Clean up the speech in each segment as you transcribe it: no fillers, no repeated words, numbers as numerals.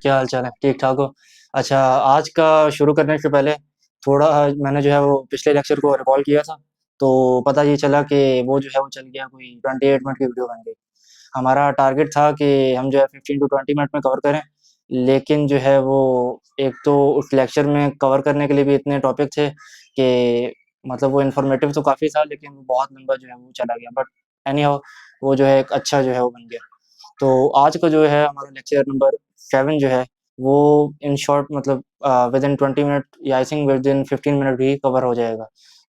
क्या हाल चाल है? ठीक-ठाक हो? अच्छा, आज का शुरू करने से पहले थोड़ा मैंने जो है वो पिछले लेक्चर को रिकॉल किया था, तो पता ये चला कि वो जो है वो चल गया कोई 28 मिनट की वीडियो बन गई। हमारा टारगेट था कि हम जो है 15 टू 20 मिनट में कवर करें, लेकिन जो है वो एक तो उस लेक्चर में कवर करने के लिए भी इतने टॉपिक थे कि मतलब वो इन्फॉर्मेटिव तो काफ़ी था, लेकिन वो बहुत लंबा जो है वो चला गया। बट एनी हाउ वो जो है एक अच्छा जो है वो बन गया। तो आज का जो है हमारा लेक्चर नंबर 7 जो है, वो इन शॉर्ट मतलब विदिन 20 मिनट या आई थिंक विदिन 15 मिनट भी कवर हो जाएगा।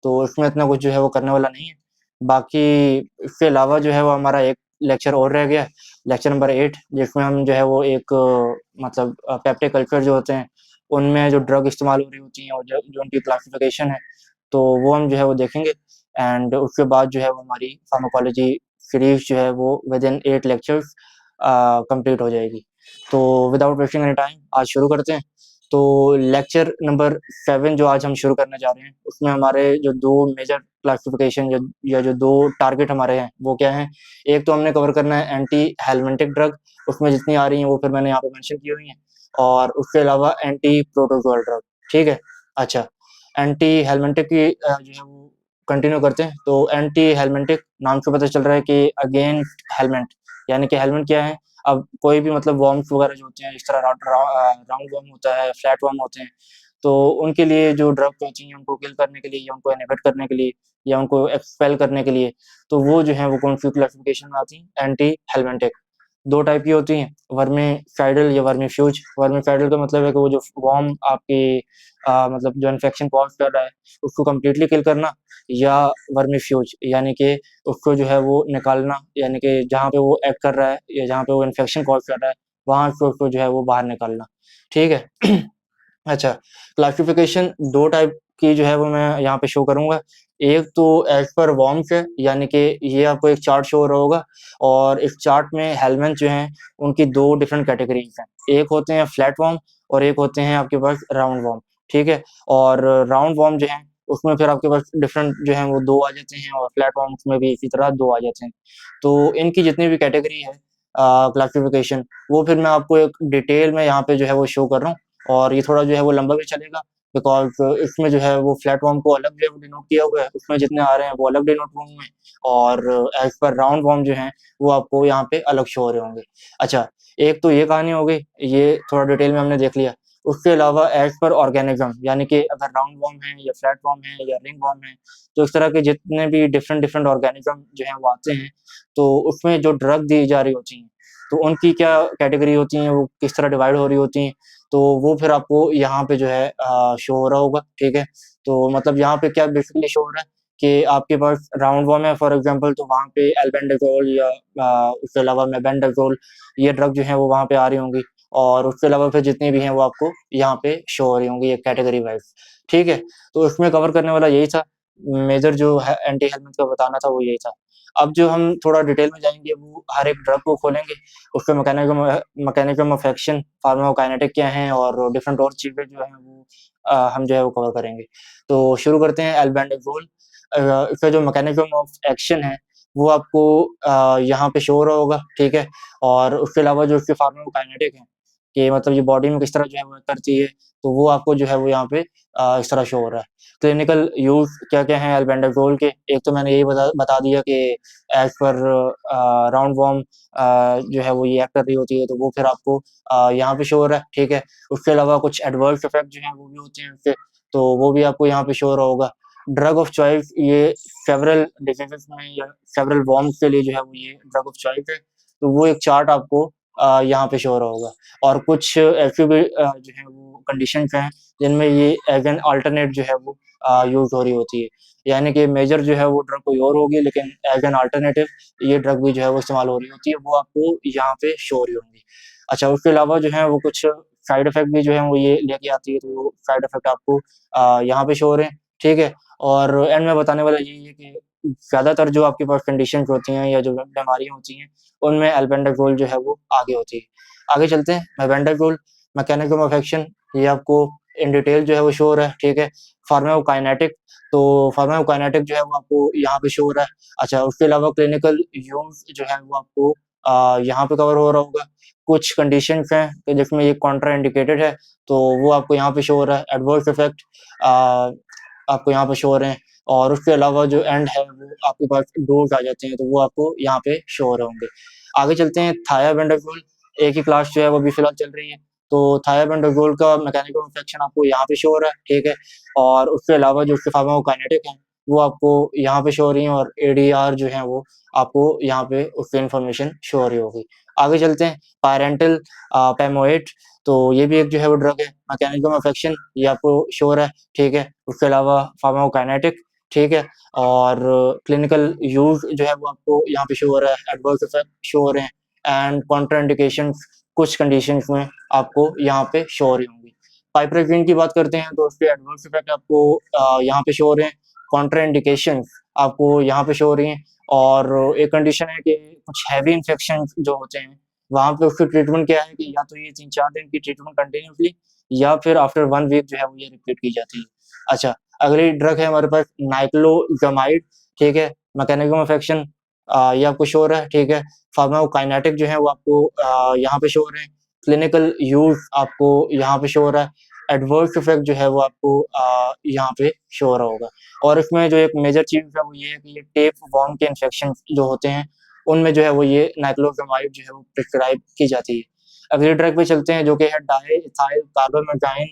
तो इसमें इतना कुछ जो है वो करने वाला नहीं है। बाकी इसके अलावा जो है वो हमारा एक लेक्चर और रह गया है, लेक्चर नंबर 8 जिसमें हम जो है वो एक मतलब पेप्टिक कल्चर जो होते हैं, उनमें जो ड्रग इस्तेमाल हो रही होती हैं और जो जो उनकी क्लासिफिकेशन है, तो वो हम जो है वो देखेंगे एंड उसके बाद जो है वो हमारी फार्माकोलॉजी सीरीज़ जो है वो विदिन 8 लेक्चर्स कंप्लीट हो जाएगी। तो विदाउट वेस्टिंग एनी टाइम आज शुरू करते हैं। तो लेक्चर नंबर 7 जो आज हम शुरू करने जा रहे हैं, उसमें हमारे जो 2 मेजर क्लासिफिकेशन या जो 2 टारगेट हमारे हैं, वो क्या हैं? एक तो हमने कवर करना है एंटी हेलमिंटिक ड्रग, उसमें जितनी आ रही हैं वो फिर मैंने यहाँ पे मेंशन की हुई हैं और उसके अलावा एंटी प्रोटोज़ोअल ड्रग, ठीक है? अच्छा, एंटी हेलमिंटिक की जो है वो कंटिन्यू करते हैं। तो एंटी हेलमिंटिक नाम से पता चल रहा है कि अगेंस्ट हेलमेट, यानी कि हेलमेट क्या है? अब कोई भी मतलब वर्म्स वगैरह जो होते हैं, इस तरह राउंड वर्म होता है, फ्लैट वर्म होते हैं, तो उनके लिए जो ड्रग्स होती हैं, उनको किल करने के लिए या उनको इनहिबिट करने के लिए या उनको एक्सपेल करने के लिए, तो वो जो है वो कौन-सी क्लासिफिकेशन में आती हैं? एंटी हेलमिंटिक। 2 टाइप की होती हैं, वर्मीसाइडल या वर्मीफ्यूज। वर्मीसाइडल का मतलब है कि वो जो वर्म आपकी मतलब जो इन्फेक्शन कॉज़ कर रहा है, उसको कंप्लीटली किल करना, या वर्मीफ्यूज यानी कि उसको जो है वो निकालना, यानी कि जहाँ पे वो एक्ट कर रहा है या जहाँ पे वो इन्फेक्शन कॉज़ कर रहा है, वहाँ से उसको जो है वो बाहर निकालना, ठीक है? अच्छा, क्लासिफ़िकेशन 2 टाइप की जो है वो मैं यहाँ पे शो करूँगा। एक तो एज़ पर वर्म्स है, यानी कि ये आपको एक चार्ट शो हो रहा होगा और इस चार्ट में हेलमेंथ जो हैं, उनकी 2 डिफरेंट कैटेगरीज़ हैं। एक होते हैं फ्लैट वर्म और एक होते हैं आपके पास राउंड वर्म, ठीक है? और राउंड वर्म जो हैं, उसमें फिर आपके पास डिफरेंट जो हैं वो 2 आ जाते हैं और फ्लैट वर्म्स में भी इसी तरह 2 आ जाते हैं। तो इनकी जितनी भी कैटेगरी है क्लासिफ़िकेशन, वो फिर मैं आपको एक डिटेल में यहाँ पे जो है वो शो कर रहा हूँ। और ये थोड़ा जो है वो लंबा भी चलेगा बिकॉज़ इसमें जो है वो प्लेटफ़ॉर्म को अलग जो है वो डिनोट किया हुआ है, उसमें जितने आ रहे हैं वो अलग डिनोट हुए हैं और एज़ पर राउंड वॉर्म जो हैं, वो आपको यहाँ पे अलग शो हो रहे होंगे। अच्छा, एक तो ये कहानी हो गई, ये थोड़ा डिटेल में हमने देख लिया। उसके अलावा एज़ पर ऑर्गेनिज़्म यानी कि अगर राउंड वॉर्म है या फ्लैट वॉर्म है या रिंग वॉर्म है, तो इस तरह के जितने भी डिफरेंट ऑर्गेनिज़्म जो हैं वो आते हैं, तो उसमें जो ड्रग दी जा रही होती हैं, तो उनकी क्या कैटेगरी होती हैं, वो किस तरह डिवाइड हो रही होती हैं, तो वो फिर आपको यहाँ पे जो है शो हो रहा होगा, ठीक है? तो मतलब यहाँ पे क्या बेसिकली शो हो रहा है कि आपके पास राउंड वर्म है फॉर एग्ज़ाम्पल, तो वहाँ पे एल्बेंडाज़ोल या उसके अलावा मेबेंडाज़ोल ये ड्रग जो है वो वहाँ पे आ रही होंगी और उसके अलावा फिर जितनी भी हैं वो आपको यहाँ पे शो हो रही होंगी एक कैटेगरी वाइज़, ठीक है? तो इसमें कवर करने वाला यही था, मेजर जो है एंटी हेलमेंथ का बताना था वो यही था। अब जो हम थोड़ा डिटेल में जाएँगे वो हर एक ड्रग को खोलेंगे, उसका मैकेनिज़्म ऑफ एक्शन, फार्माकोकाइनेटिक क्या हैं और डिफरेंट और चीज़ें जो हैं वो हम जो है वो कवर करेंगे। तो शुरू करते हैं एल्बेंडाज़ोल। इसका जो मैकेनिज़्म ऑफ एक्शन है, वो आपको यहाँ पे शो हो रहा होगा, ठीक है? और उसके अलावा जो इसके फार्माकोकाइनेटिक हैं, कि मतलब ये बॉडी में किस तरह जो है वो करती है, तो वो आपको जो है वो यहाँ पे इस तरह शो हो रहा है। क्लिनिकल यूज़ क्या-क्या हैं एल्बेंडाज़ोल के, एक तो मैंने यही बता बता दिया कि एज़ पर राउंड वॉर्म जो है वो ये एक्ट कर रही होती है, तो वो फिर आपको यहाँ पे शो हो रहा है, ठीक है? उसके अलावा कुछ एडवर्स इफ़ेक्ट जो हैं वो भी होते हैं उसके, तो वो भी आपको यहाँ पे शो हो रहा होगा। ड्रग ऑफ चॉइस ये सेवरल डिसीज़ेज़ में या सेवरल वॉर्म्स के लिए जो है वो ये ड्रग ऑफ चॉइस है, तो वो एक चार्ट आपको यहाँ पे शो हो रहा होगा। और कुछ ऐसे भी जो है वो कंडीशंस हैं, जिनमें ये एज़ एन अल्टरनेट जो है वो यूज़ हो रही होती है। यानी कि मेजर जो है वो ड्रग कोई और होगी, लेकिन एज़ एन अल्टरनेटिव ये ड्रग भी जो है वो इस्तेमाल हो रही होती है, वो आपको यहाँ पे शो हो रही होंगी। अच्छा, उसके अलावा जो है वो कुछ साइड इफ़ेक्ट भी जो है वो ये लेके आती है, तो वो साइड इफ़ेक्ट आपको यहाँ पे शो हो रहे हैं, ठीक है? और एंड में बताने वाला यही है कि ज़्यादातर जो आपके पास कंडीशंस होती हैं या जो बीमारियाँ होती हैं, उनमें एल्बेंडाज़ोल जो है वो आगे होती है। आगे चलते हैं, एल्बेंडाज़ोल मैकेनिज़्म ऑफ एक्शन ये आपको इन डिटेल जो है वो शो हो रहा है, ठीक है? फार्माकोकाइनेटिक, तो फार्माकोकाइनेटिक जो है वो आपको यहाँ पे शो हो रहा है। अच्छा, उसके अलावा क्लिनिकल यूज़ जो है वो आपको यहाँ पे कवर हो रहा होगा। कुछ कंडीशंस हैं कि जिसमें ये कॉन्ट्रा इंडिकेटेड है, तो वो आपको यहाँ पे शो हो रहा है। एडवर्स इफेक्ट आपको यहाँ पे शो हो रहे हैं, और उसके अलावा जो एंड है वो आपके पास डोज आ जाते हैं, तो वो आपको यहाँ पे शो हो रहे होंगे। आगे चलते हैं, थायाबेंडाजोल एक ही क्लास जो है वो भी फिलहाल चल रही है। तो थायाबेंडाजोल का मैकेनिज्म ऑफ एक्शन आपको यहाँ पे शो हो रहा है, ठीक है। और उसके अलावा जो उसके फार्माकोकाइनेटिक हैं वो आपको यहाँ पे शो हो रही हैं, और एडीआर जो है वो आपको यहाँ पे उसकी इन्फॉर्मेशन शो हो रही होगी। आगे चलते हैं, पायरेंटल पेमोएट, तो ये भी एक जो है वो ड्रग है। मैकेनिज्म ऑफ एक्शन ये आपको शो हो रहा है, ठीक है। उसके अलावा फार्माकोकाइनेटिक, ठीक है, और क्लिनिकल यूज जो है वो आपको यहाँ पे शो हो रहा है, एडवर्स इफेक्ट शो हो रहे हैं, एंड कॉन्ट्राइंडिकेशंस कुछ कंडीशंस में आपको यहाँ पे शो हो रही होंगी। पाइपरमेथ्रिन की बात करते हैं तो उसके एडवर्स इफेक्ट आपको यहाँ पे शो हो रहे हैं, कॉन्ट्राइंडिकेशंस आपको यहाँ पे शो हो रही हैं, और एक कंडीशन है कि कुछ हैवी इन्फेक्शन जो होते हैं वहाँ पे उसकी ट्रीटमेंट क्या है कि या तो ये 3-4 दिन की ट्रीटमेंट कंटिन्यूअसली, या फिर आफ्टर 1 वीक जो है वो ये रिपीट की जाती है। अच्छा, अगली ड्रग है हमारे पास नाइक्लोजामाइड, ठीक है। मैकेनिज्म ऑफ एक्शन ये आपको शो हो रहा है, ठीक है। फार्माकोकाइनेटिक जो है वो आपको यहाँ पे शो हो रहे हैं, क्लिनिकल यूज आपको यहाँ पे शो हो रहा है, एडवर्स इफेक्ट जो है वो आपको यहाँ पे शो हो रहा होगा। और इसमें जो एक मेजर चीज़ है वो ये है कि ये टेप वॉर्म के इन्फेक्शन जो होते हैं उनमें जो है वो ये नाइक्लोजामाइड जो है वो प्रिस्क्राइब की जाती है। अगली ड्रग पे चलते हैं जो कि है डाइएथाइल कार्बामेथाइन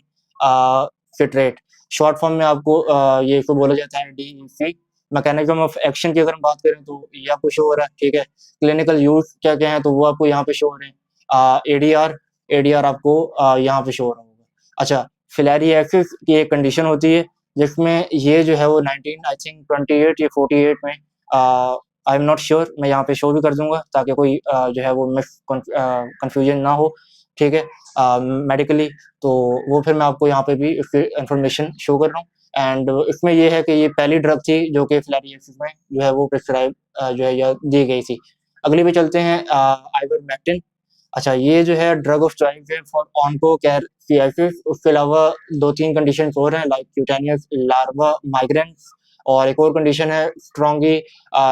सिट्रेट, शॉर्ट फॉर्म में आपको ये इसको बोला जाता है डीईसी। मैकेनिज्म ऑफ एक्शन की अगर हम बात करें तो ये आपको शो हो रहा है, ठीक है। क्लिनिकल यूज क्या-क्या है तो वो आपको यहाँ पे शो हो रहे हैं। एडीआर एडीआर आपको यहाँ पे शो हो रहा होगा। अच्छा, फिलारिएसिस की एक कंडीशन होती है जिसमें ये जो है वो 19 आई थिंक 28 या 48 में आई एम नॉट श्योर, मैं यहाँ पे शो भी कर दूँगा ताकि कोई जो है वो कन्फ्यूजन ना हो, ठीक है, मेडिकली। तो वो फिर मैं आपको यहाँ पे भी इसकी इन्फॉर्मेशन शो कर रहा हूँ, एंड इसमें ये है कि ये पहली ड्रग थी जो कि फिलारिएसिस में जो है वो प्रिस्क्राइब जो है या दी गई थी। अगली पे चलते हैं, आइवरमेक्टिन। अच्छा, ये जो है ड्रग ऑफ चॉइस है फॉर ऑन्कोकेरसियासिस। उसके अलावा 2-3 कंडीशंस और हैं लाइक क्यूटेनियस लार्वा माइग्रेंस, और एक और कंडीशन है स्ट्रॉन्गी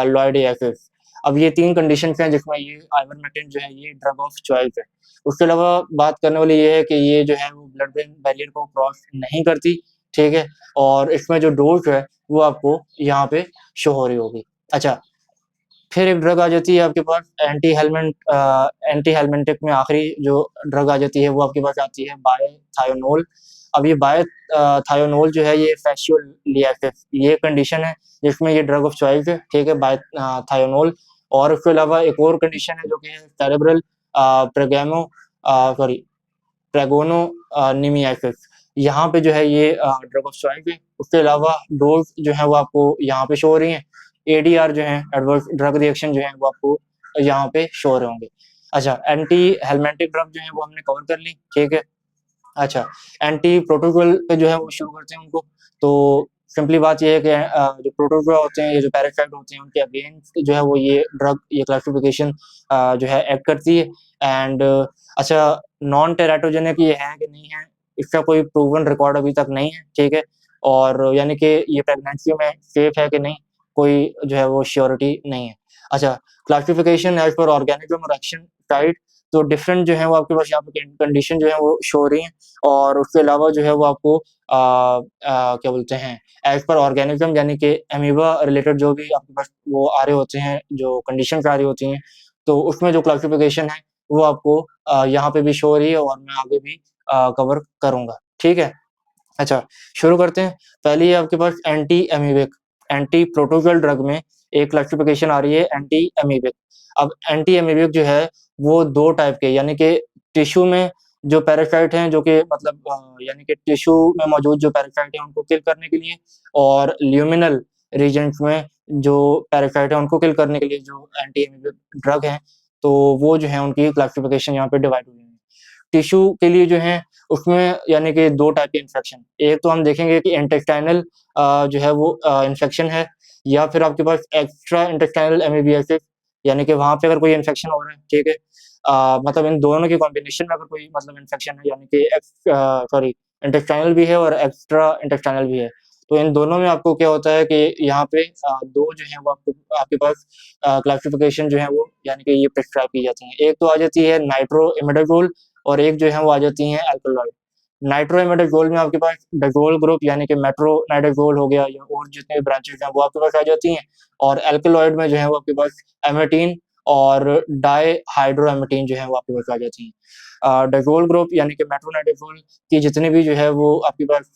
लॉयडियासिस। अब ये 3 कंडीशंस हैं जिसमें ये आइवरमेक्टिन जो है ये ड्रग ऑफ चॉइस है। उसके अलावा बात करने वाली ये है कि ये जो है वो ब्लड ब्रेन बैरियर को क्रॉस नहीं करती, ठीक है, और इसमें जो डोज़ है वो आपको यहाँ पे शो हो रही होगी। अच्छा, फिर एक ड्रग आ जाती है आपके पास एंटी हेलमिंटिक में आखिरी जो ड्रग आ जाती है वो आपके पास आती है बायोथायोनोल। अब ये थायोनोल जो है ये फैसियोलियासिस ये कंडीशन है जिसमें ये ड्रग ऑफ चॉइस है, ठीक है, थायोनोल। और उसके अलावा एक और कंडीशन है जो कि है सेरेब्रल प्रेगैमो सॉरी ट्रैगोनोनिमियासिस। यहाँ पे जो है ये ड्रग ऑफ चॉइस है। उसके अलावा डोज़ जो है वो आपको यहाँ पे शो हो रही हैं। एडीआर जो है एडवर्स ड्रग रिएक्शन जो है वो आपको यहाँ पे शो हो रहे होंगे। अच्छा, एंटी हेलमेंटिक ड्रग जो है वो हमने कवर कर ली, ठीक है। अच्छा, एंटी प्रोटोकॉल पे जो है वो शुरू करते हैं उनको। तो सिंपली बात ये है कि जो प्रोटोजोआ होते हैं, ये जो पैरासाइट होते हैं, उनके अगेंस्ट जो है वो ये ड्रग, ये क्लासिफिकेशन जो है एक्ट करती है। एंड अच्छा, नॉन टेराटोजेनिक ये है कि नहीं है, इसका कोई प्रूवन रिकॉर्ड अभी तक नहीं है, ठीक है। और यानी कि ये प्रेगनेंसी में सेफ है कि नहीं, कोई जो है वो श्योरिटी नहीं है। अच्छा, क्लासिफिकेशन एज़ पर ऑर्गेनिज्म और एक्शन साइट, तो डिफरेंट जो है वो आपके पास यहाँ पे कंडीशन जो है वो शो हो रही हैं, और उसके अलावा जो है वो आपको क्या बोलते हैं, एज़ पर ऑर्गेनिज़्म यानी कि अमीबा रिलेटेड जो भी आपके पास वो आ रहे होते हैं, जो कंडीशंस आ रही होती हैं, तो उसमें जो क्लासिफिकेशन है वो आपको यहाँ पे भी शो हो रही है, और मैं आगे भी कवर करूँगा, ठीक है? अच्छा, शुरू करते हैं। पहली है आपके पास एंटी एमीबिक, एंटी प्रोटोज़ोअल ड्रग में एक क्लासिफिकेशन आ रही है एंटी एमीबिक। अब एंटी एमीबिक जो है वो 2 टाइप के, यानी कि टिश्यू में जो पैरासाइट हैं जो कि मतलब यानी कि टिश्यू में मौजूद जो पैरासाइट हैं उनको किल करने के लिए, और ल्यूमिनल रीजन्स में जो पैरासाइट हैं उनको किल करने के लिए जो एंटी एमीबिक ड्रग हैं, तो वो जो है उनकी क्लासिफिकेशन यहाँ पे डिवाइड हुई है। टिश्यू के लिए जो है उसमें यानी कि 2 टाइप के इन्फेक्शन, एक तो हम देखेंगे कि इंटेस्टाइनल जो है वो इन्फेक्शन है, या फिर आपके पास एक्स्ट्रा इंटेस्टाइनल एमीबियासिस, यानी कि वहाँ पे अगर कोई इन्फेक्शन हो रहा है, ठीक है। मतलब इन दोनों के कॉम्बिनेशन में अगर कोई मतलब इन्फेक्शन है, यानी कि सॉरी इंटेस्टाइनल भी है और एक्स्ट्रा इंटेस्टाइनल भी है, तो इन दोनों में आपको क्या होता है कि यहाँ पे 2 जो है वो आपको आपके पास क्लासिफिकेशन जो है वो यानी कि ये प्रिस्क्राइब की जाती हैं। एक तो आ जाती है नाइट्रोइमिडाज़ोल और एक जो है वो आ जाती हैं अल्कलॉइड। नाइट्रोइमिडाज़ोल में आपके पास डाज़ोल ग्रुप यानी कि मेट्रोनाइडाज़ोल हो गया या और जितने भी ब्रांचेज़ हैं वो आपके पास आ जाती हैं और अल्कलॉइड में जो है वो आपके पास एमेटीन और डाइहाइड्रोएमेटीन जो है वो आपके पास आ जाती हैं। डाज़ोल ग्रुप यानी कि मेट्रोनाइडाज़ोल की जितनी भी जो है वो आपके पास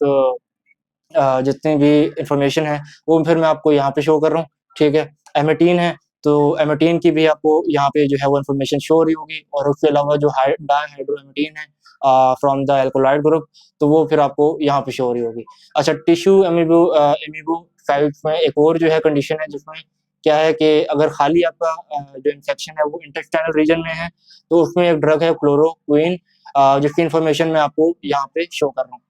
जितनी भी इन्फॉर्मेशन है, वो फिर मैं आपको यहाँ पे शो कर रहा हूँ, ठीक है? एमेटीन है, तो एमेटीन की भी आपको यहाँ पे जो है वो इन्फॉर्मेशन शो हो रही होगी और उसके अलावा जो डाइहाइड्रोएमेटीन है फ्रॉम द एल्कोलाइड ग्रुप, तो वो फिर आपको यहाँ पे शो हो रही होगी। अच्छा टिश्यू एमीबोसाइट्स में एक और जो है कंडीशन है जिसमें क्या है कि अगर खाली आपका जो इन्फेक्शन है वो इंटेस्टाइनल रीजन में है, तो उसमें एक ड्रग है क्लोरोक्विन जिसकी इन्फॉर्मेशन मैं आपको यहाँ पे शो कर रहा हूँ।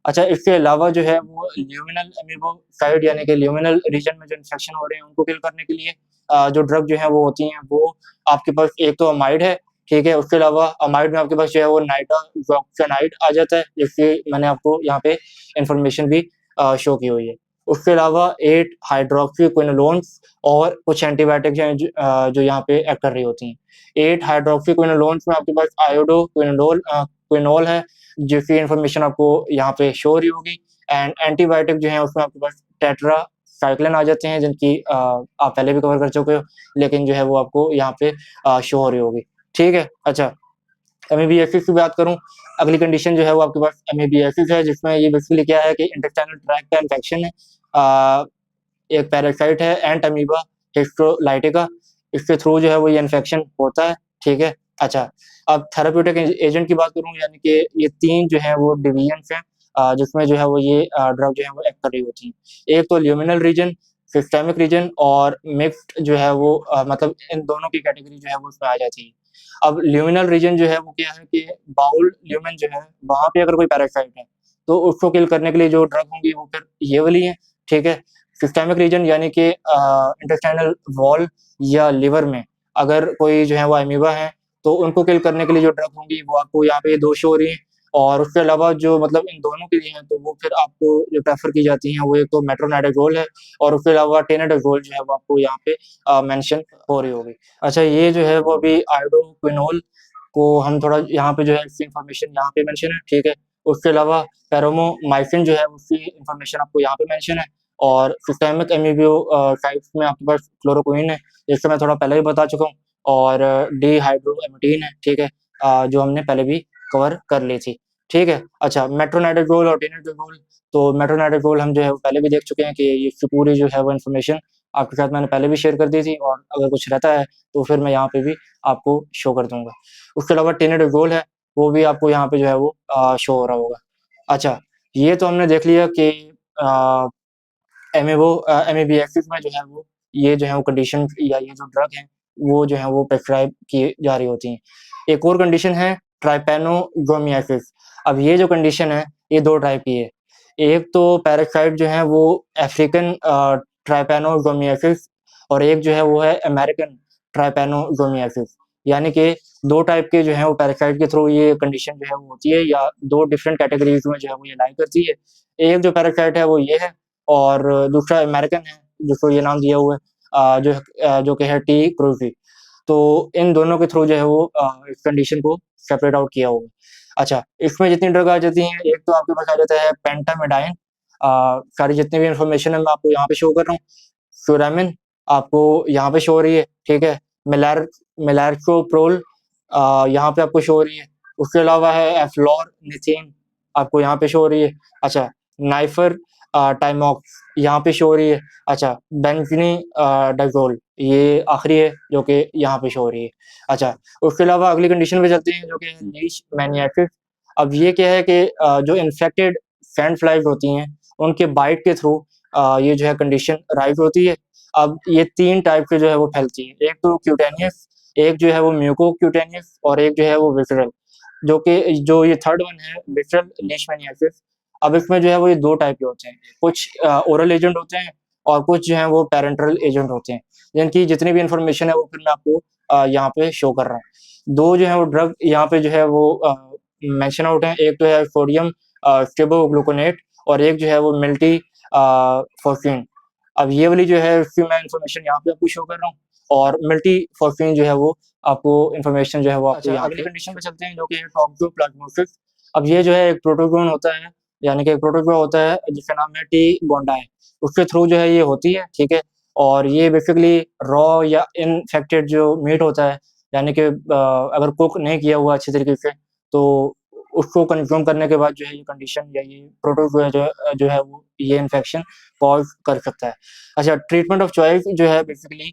अच्छा, इसके अलावा जो है वो ल्यूमिनल अमीबोसाइड यानी कि ल्यूमिनल रीजन में जो इन्फेक्शन हो रहे हैं उनको किल करने के लिए जो ड्रग जो है वो होती हैं वो आपके पास एक तो अमाइड है, ठीक है? उसके अलावा अमाइड में आपके पास जो है वो नाइट्रोक्सानाइड आ जाता है, जिसकी मैंने आपको यहाँ पे इन्फॉर्मेशन भी शो की हुई है। उसके अलावा 8 हाइड्रॉक्सीक्विनोलोन्स और कुछ एंटीबायोटिक्स हैं जो यहाँ पे एक्ट कर रही होती हैं। 8 हाइड्रॉक्सीक्विनोलोन्स में आपके पास क्विनोल है जिसकी इन्फॉर्मेशन आपको यहाँ पे शो हो रही होगी एंड एंटीबायोटिक जो है उसमें आपके पास टेट्रासाइक्लिन आ जाते हैं जिनकी आप पहले भी कवर कर चुके हो लेकिन जो है वो आपको यहाँ पे शो हो रही होगी। ठीक है? अच्छा, एमीबियासिस की बात करूँ, अगली कंडीशन जो है वो आपके पास एमीबियासिस है जिसमें ये बेसिकली क्या है कि इंटेस्टाइनल ट्रैक्ट का इन्फेक्शन है। एक पैरासाइट है एंट अमीबा हिस्टोलाइटिका, इसके थ्रू जो है वो ये इन्फेक्शन होता है, ठीक है? अच्छा, अब थेराप्यूटिक एजेंट की बात करूँ यानी कि ये 3 जो है वो डिवीजन्स हैं जिसमें जो है वो ये ड्रग जो है वो एक्ट कर रही होती हैं। एक तो ल्यूमिनल रीजन, सिस्टेमिक रीजन और मिक्स्ड जो है वो मतलब इन दोनों की कैटेगरी जो है वो उसमें आ जाती है। अब ल्यूमिनल रीजन जो है वो क्या है कि बाउल ल्यूमेन जो है, वहाँ पे अगर कोई पैरासाइट है, तो उसको किल करने के लिए जो ड्रग होंगी वो फिर ये वाली हैं, ठीक है? सिस्टेमिक रीजन यानी कि इंटेस्टाइनल वॉल या लिवर में अगर कोई जो है वो अमीबा है, तो उनको किल करने के लिए जो ड्रग होंगी वो आपको यहाँ पे 2 शो हो रही हैं और उसके अलावा जो मतलब इन दोनों के लिए हैं, तो वो फिर आपको जो प्रेफ़र की जाती हैं वो एक तो मेट्रोनाइडाज़ोल है और उसके अलावा टेनाडाज़ोल जो है वो आपको यहाँ पे मेंशन हो रही होगी। अच्छा, ये जो है वो अभी आयोडोक्विनोल को हम थोड़ा यहाँ पे जो है इसकी इन्फॉर्मेशन यहाँ पे मेंशन है, ठीक है? उसके अलावा पैरामोमाइसिन जो है उसकी इन्फॉर्मेशन आपको यहाँ पे मेंशन है और सिस्टेमिक साइट्स में आपके पास क्लोरोक्विन है, जिसको मैं थोड़ा पहले ही बता चुका हूँ और डिहाइड्रोएमेटिन है, ठीक है? जो हमने पहले भी कवर कर ली थी, ठीक है? अच्छा, मेट्रोनाइडाज़ोल और टेनाडाज़ोल, तो मेट्रोनाइडाज़ोल हम जो है वो पहले भी देख चुके हैं कि इसकी पूरी जो है वो इन्फॉर्मेशन आपके साथ मैंने पहले भी शेयर कर दी थी और अगर कुछ रहता है, तो फिर मैं यहाँ पे भी आपको शो कर दूँगा। उसके अलावा टेनाडाज़ोल है, वो भी आपको यहाँ पे जो है वो शो हो रहा होगा। अच्छा, ये तो हमने देख लिया कि अ, एमएबीएक्सिस में जो है वो ये जो है वो कंडीशन या ये जो ड्रग हैं, वो जो है वो प्रिस्क्राइब की जा रही होती हैं। एक और कंडीशन है ट्राइपैनोज़ोमियासिस। अब ये जो कंडीशन है, ये 2 टाइप की है। एक तो पैरासाइट जो है वो अफ्रीकन ट्राइपैनोज़ोमियासिस और एक जो है वो है अमेरिकन ट्राइपैनोज़ोमियासिस। यानी कि 2 टाइप के जो हैं वो पैरासाइट के थ्रू ये कंडीशन जो है वो होती है या 2 डिफरेंट कैटेगरीज़ में जो है वो ये लाई करती है। एक जो पैरासाइट है वो ये है और दूसरा अमेरिकन है, जिसको ये नाम दिया हुआ है जो कि है टी क्रूज़ी। तो इन दोनों के थ्रू जो है वो इस कंडीशन को सेपरेट आउट किया हुआ है। अच्छा, इसमें जितनी ड्रग आ जाती हैं, एक तो आपके पास आ जाता है पेंटामिडाइन सारी जितनी भी इन्फॉर्मेशन है मैं आपको यहाँ पे शो कर रहा हूँ। फ्लोरामिन आपको यहाँ पे शो हो रही है, ठीक है? मेलार्सोप्रोल यहाँ पे आपको शो हो रही है। उसके अलावा है एफ्लोरनिथिन आपको यहाँ पे शो हो रही है। अच्छा, नाइफर टाइमॉक्स यहाँ पे शो हो रही है। अच्छा, डाज़ोल ये आखिरी है जो कि यहाँ पे शो हो रही है। अच्छा, उसके अलावा अगली कंडीशन पे चलते हैं जो कि है लीशमैनियासिस। अब ये क्या है कि जो इन्फेक्टेड सैंड फ्लाइज़ होती हैं, उनके बाइट के थ्रू ये जो है कंडीशन राइज़ होती है। अब ये 3 टाइप के जो है वो फैलती हैं। एक तो क्यूटेनियस, एक जो है वो म्यूकोक्यूटेनियस और एक जो है वो विसरल। जो ये थर्ड वन है विसरल लीशमैनियासिस। अब इसमें जो है वो ये 2 टाइप के होते हैं। कुछ ओरल एजेंट होते हैं और कुछ जो हैं वो पैरेंटल एजेंट होते हैं। जिनकी जितनी भी इन्फॉर्मेशन है वो फिर मैं आपको यहाँ पे शो कर रहा हूँ। 2 जो है वो ड्रग यहाँ पे जो है वो मेंशन आउट हैं। एक तो है सोडियम स्टेबोग्लूकोनेट और एक जो है वो फॉर्फिन। अब ये वाली जो है उसकी मैं इन्फॉर्मेशन यहाँ पे आपको शो कर रहा हूँ, और मल्टी फॉर्फिन जो है वो आपको इन्फॉर्मेशन जो है वो आपको यहाँ अगली कंडीशन पे चलते हैं, जो कि है टॉक्सोप्लाज्मोसिस। अब ये जो है एक प्रोटोजोन होता है, यानी कि एक प्रोटोजोआ होता है जिसका नाम है टी गोंडाई। उसके थ्रू जो है ये होती है, ठीक है? और ये बेसिकली रॉ या इनफेक्टेड जो मीट होता है, यानी कि अगर कुक नहीं किया हुआ अच्छी तरीके से, तो उसको कंज्यूम करने के बाद जो है ये कंडीशन या ये प्रोटोजोआ जो है वो ये इन्फेक्शन कॉज़ कर सकता है। अच्छा, ट्रीटमेंट ऑफ चॉइस जो है बेसिकली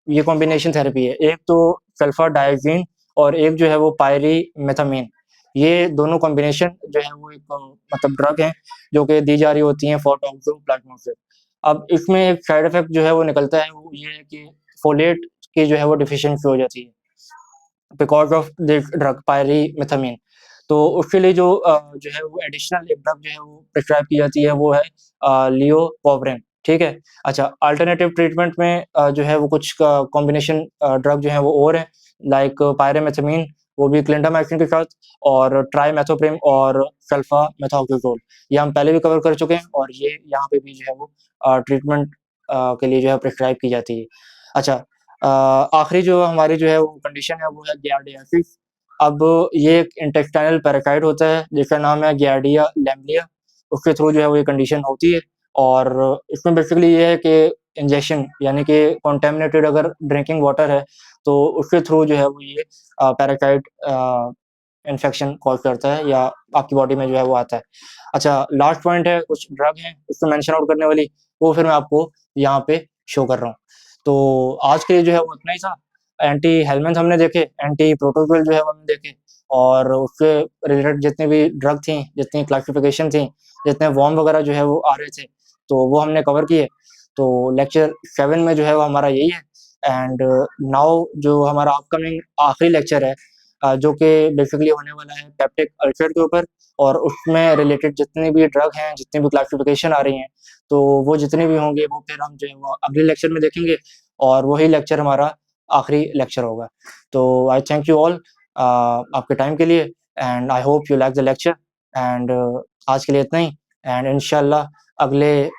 ये कॉम्बिनेशन थेरेपी है। एक तो सल्फाडाइज़ीन और एक जो है वो पायरिमेथामिन। ये दोनों कॉम्बिनेशन जो है वो एक मतलब ड्रग हैं, जो कि दी जा रही होती हैं फॉर टॉक्सोप्लाज्मोसिस। अब इसमें एक साइड इफ़ेक्ट जो है वो निकलता है, वो ये है कि फोलेट की जो है वो डेफिशिएंसी हो जाती है, बिकॉज़ ऑफ दिस ड्रग पायरिमेथामिन। तो उसके लिए जो है वो एडिशनल एक ड्रग जो है वो प्रिस्क्राइब की जाती है, वो है लियोपोवरेन, ठीक है? अच्छा, अल्टरनेटिव ट्रीटमेंट में जो है वो कुछ कॉम्बिनेशन ड्रग जो है वो और हैं, लाइक पायरिमेथामिन, वो भी क्लिंडामाइसिन के साथ, और ट्राइमेथोप्रिम और सल्फामेथोक्सोजोल। ये हम पहले भी कवर कर चुके हैं, और ये यहाँ पे भी जो है वो ट्रीटमेंट के लिए जो है प्रिस्क्राइब की जाती है। अच्छा, आखिरी जो हमारी जो है वो कंडीशन है, वो है गियार्डियासिस। अब ये एक इंटेस्टाइनल पैरासाइट होता है जिसका नाम है गियार्डिया लैम्ब्लिया। उसके थ्रू जो है वो ये कंडीशन होती है, और इसमें बेसिकली ये है कि इंजेक्शन, यानी कि कंटामिनेटेड अगर ड्रिंकिंग वाटर है, तो उसके थ्रू जो है वो ये पैरासाइट इन्फेक्शन कॉज़ करता है, या आपकी बॉडी में जो है वो आता है। अच्छा, लास्ट पॉइंट है, कुछ ड्रग हैं इसको मेंशन आउट करने वाली, वो फिर मैं आपको यहाँ पे शो कर रहा हूँ। तो आज के लिए जो है वो इतना ही था। एंटी हेलमेंथ हमने देखे, एंटी प्रोटोकॉल जो है वो हमने देखे, और उससे रिलेटेड जितनी भी ड्रग थी, जितनी क्लासिफिकेशन थी, जितने वर्म वगैरह जो है वो आ रहे थे, तो वो हमने कवर किए। तो लेक्चर 7 में जो है वो हमारा यही है, एंड नाउ जो हमारा अपकमिंग आखिरी लेक्चर है, जो कि बेसिकली होने वाला है पेप्टिक अल्सर के ऊपर, और उसमें रिलेटेड जितनी भी ड्रग हैं, जितनी भी क्लासिफिकेशन आ रही हैं, तो वो जितने भी होंगे वो फिर हम जो है वो अगले लेक्चर में देखेंगे, और वही लेक्चर हमारा आखिरी लेक्चर होगा। तो आई थैंक यू ऑल आपके टाइम के लिए, and I hope you like the lecture, and आज के लिए इतना ही, एंड इंशाल्लाह अगले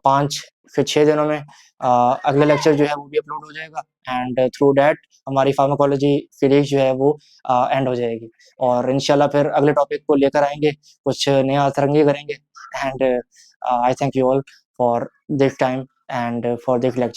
5 फिर 6 दिनों में अगला लेक्चर जो है वो भी अपलोड हो जाएगा, एंड थ्रू दैट हमारी फार्माकोलॉजी सीरीज़ जो है वो एंड हो जाएगी, और इंशाल्लाह फिर अगले टॉपिक को लेकर आएँगे, कुछ नया अतरंगी करेंगे, and I thank you all for this time and for this lecture.